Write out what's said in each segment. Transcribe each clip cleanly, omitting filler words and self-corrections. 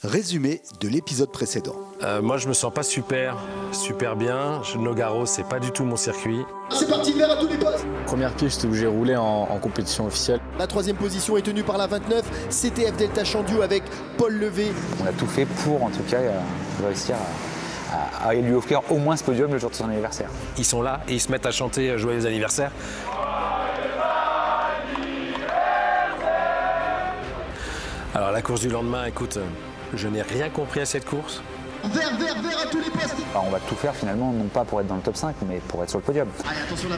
Résumé de l'épisode précédent. Moi, je me sens pas super bien. Nogaro, c'est pas du tout mon circuit. C'est parti, vert à tous les postes. Première piste où j'ai roulé en compétition officielle. La troisième position est tenue par la 29, CTF Delta Chandiou avec Paul Levé. On a tout fait pour, en tout cas, réussir à lui offrir au moins ce podium le jour de son anniversaire. Ils sont là et ils se mettent à chanter Joyeux anniversaire. Alors la course du lendemain, écoute, je n'ai rien compris à cette course. Vert à tous les postes. On va tout faire finalement, non pas pour être dans le top 5, mais pour être sur le podium. Allez, attention la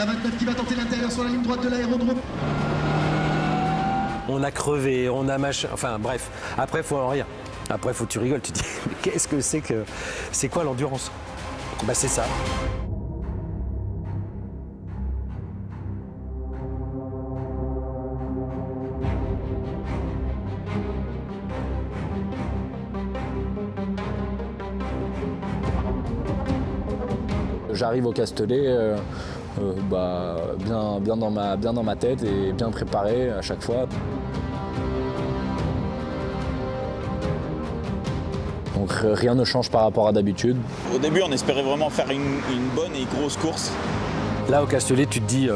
29 qui va tenter l'intérieur sur la ligne droite de l'aérodrome. On a crevé, on a machin, enfin bref, après il faut en rire. Après faut que tu rigoles, tu te dis mais qu'est-ce que c'est quoi l'endurance? Bah c'est ça. J'arrive au Castellet bien dans ma tête et bien préparé à chaque fois. Donc rien ne change par rapport à d'habitude. Au début, on espérait vraiment faire une bonne et grosse course. Là au Castellet, tu te dis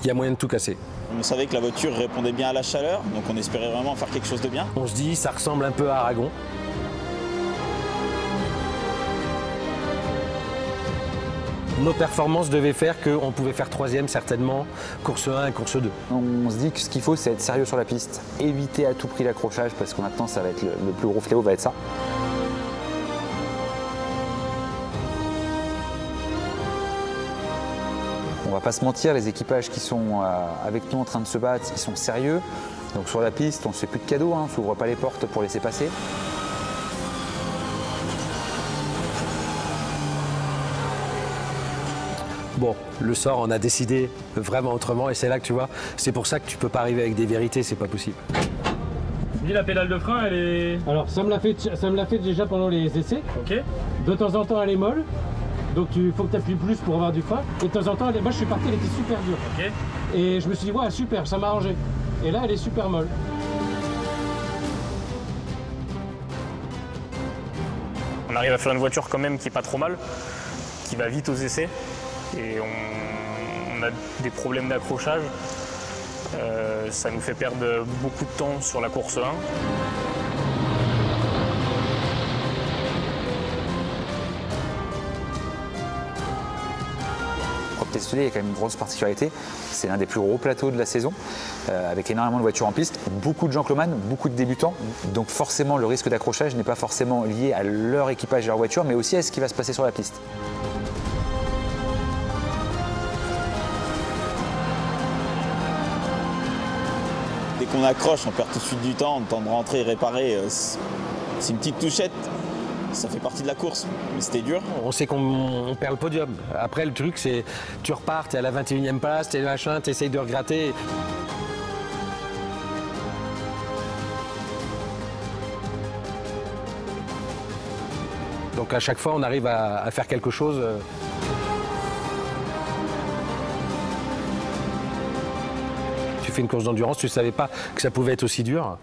il y a moyen de tout casser. On savait que la voiture répondait bien à la chaleur, donc on espérait vraiment faire quelque chose de bien. On se dit ça ressemble un peu à Aragon. Nos performances devaient faire qu'on pouvait faire troisième certainement, course 1 et course 2. On se dit que ce qu'il faut, c'est être sérieux sur la piste. Éviter à tout prix l'accrochage, parce que maintenant, ça va être le plus gros fléau, va être ça. On va pas se mentir, les équipages qui sont avec nous en train de se battre, ils sont sérieux. Donc sur la piste, on ne se fait plus de cadeaux, on ne s'ouvre pas les portes pour laisser passer. Bon, le sort, on a décidé vraiment autrement et c'est là que tu vois, c'est pour ça que tu peux pas arriver avec des vérités, c'est pas possible. Dis la pédale de frein, elle est... Alors ça me l'a fait déjà pendant les essais. Ok. De temps en temps elle est molle, donc il faut que tu appuies plus pour avoir du frein. Et de temps en temps, moi je suis parti, elle était super dure. Ok. Et je me suis dit, ouais super, ça m'a arrangé. Et là elle est super molle. On arrive à faire une voiture quand même qui est pas trop mal, qui va vite aux essais. Et on a des problèmes d'accrochage. Ça nous fait perdre beaucoup de temps sur la course 1. Le Castellet, il y a quand même une grosse particularité, c'est l'un des plus gros plateaux de la saison, avec énormément de voitures en piste, beaucoup de gentlemen, beaucoup de débutants, donc forcément le risque d'accrochage n'est pas forcément lié à leur équipage et leur voiture, mais aussi à ce qui va se passer sur la piste. Dès qu'on accroche, on perd tout de suite du temps, on temps de rentrer et réparer. C'est une petite touchette, ça fait partie de la course, mais c'était dur. On sait qu'on perd le podium. Après le truc c'est, tu repars, t'es à la 21e place, t'es machin, t'essayes de regratter. Donc à chaque fois on arrive à faire quelque chose. Tu fais une course d'endurance, tu ne savais pas que ça pouvait être aussi dur.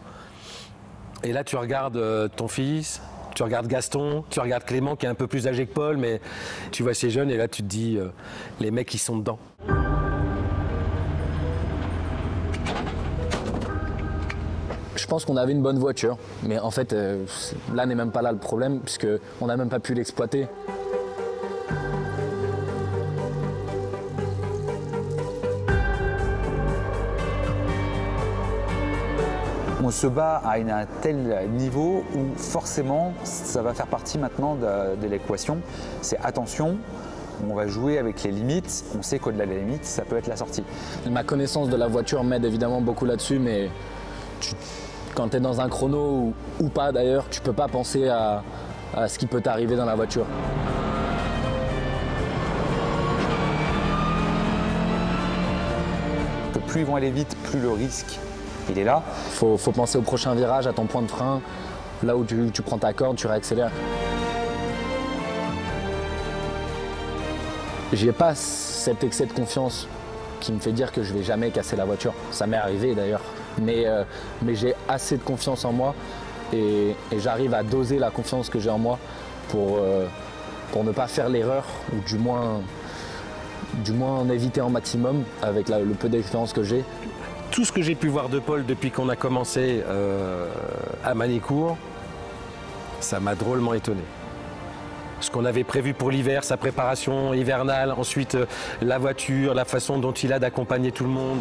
Et là, tu regardes ton fils, tu regardes Gaston, tu regardes Clément qui est un peu plus âgé que Paul, mais tu vois ces jeunes et là, tu te dis, les mecs, ils sont dedans. Je pense qu'on avait une bonne voiture, mais en fait, là n'est même pas là le problème, puisqu'on n'a même pas pu l'exploiter. On se bat à un tel niveau où forcément ça va faire partie maintenant de l'équation. C'est attention, on va jouer avec les limites, on sait qu'au-delà des limites, ça peut être la sortie. Ma connaissance de la voiture m'aide évidemment beaucoup là-dessus, mais quand tu es dans un chrono ou pas d'ailleurs, tu peux pas penser à ce qui peut t'arriver dans la voiture. Que plus ils vont aller vite, plus le risque il est là. Faut penser au prochain virage, à ton point de frein, là où tu prends ta corde, tu réaccélères. J'ai pas cet excès de confiance qui me fait dire que je vais jamais casser la voiture. Ça m'est arrivé d'ailleurs, mais j'ai assez de confiance en moi et j'arrive à doser la confiance que j'ai en moi pour ne pas faire l'erreur ou du moins en éviter un maximum avec le peu d'expérience que j'ai. Tout ce que j'ai pu voir de Paul depuis qu'on a commencé à Magny-Cours, ça m'a drôlement étonné. Ce qu'on avait prévu pour l'hiver, sa préparation hivernale, ensuite la voiture, la façon dont il a d'accompagner tout le monde.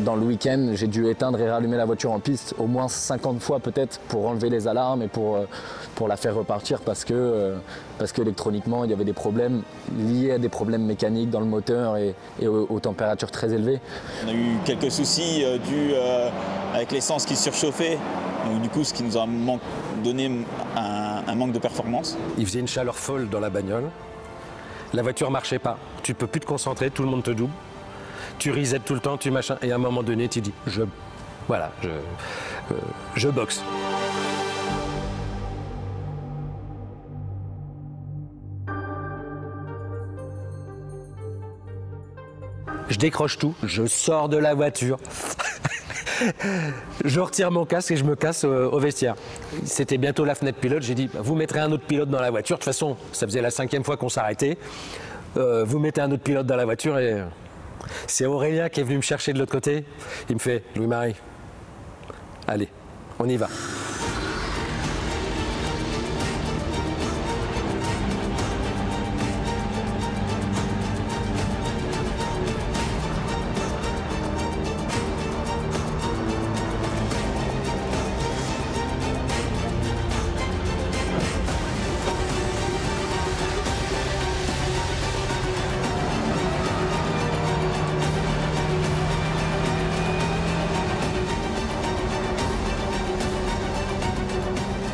Dans le week-end, j'ai dû éteindre et rallumer la voiture en piste au moins 50 fois peut-être pour enlever les alarmes et pour la faire repartir parce que électroniquement il y avait des problèmes liés à des problèmes mécaniques dans le moteur et aux températures très élevées. On a eu quelques soucis avec l'essence qui surchauffait, donc du coup ce qui nous a donné un manque de performance. Il faisait une chaleur folle dans la bagnole, la voiture marchait pas, tu peux plus te concentrer, tout le monde te double. Tu reset tout le temps, tu machin, et à un moment donné, tu dis, je boxe. Je décroche tout, je sors de la voiture, je retire mon casque et je me casse au vestiaire. C'était bientôt la fenêtre pilote, j'ai dit, vous mettrez un autre pilote dans la voiture, de toute façon, ça faisait la 5e fois qu'on s'arrêtait. Vous mettez un autre pilote dans la voiture et... C'est Aurélien qui est venu me chercher de l'autre côté. Il me fait, Louis-Marie, allez, on y va.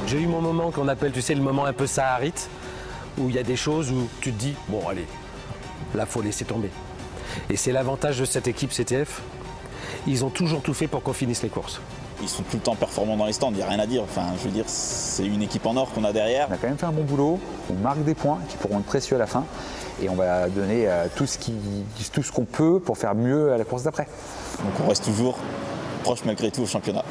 J'ai eu mon moment qu'on appelle, tu sais, le moment un peu saharite, où il y a des choses où tu te dis, bon allez, là faut laisser tomber. Et c'est l'avantage de cette équipe CTF, ils ont toujours tout fait pour qu'on finisse les courses. Ils sont tout le temps performants dans les stands, il n'y a rien à dire. Enfin, je veux dire, c'est une équipe en or qu'on a derrière. On a quand même fait un bon boulot, on marque des points qui pourront être précieux à la fin et on va donner tout ce qu'on peut pour faire mieux à la course d'après. Donc on reste toujours proche malgré tout au championnat.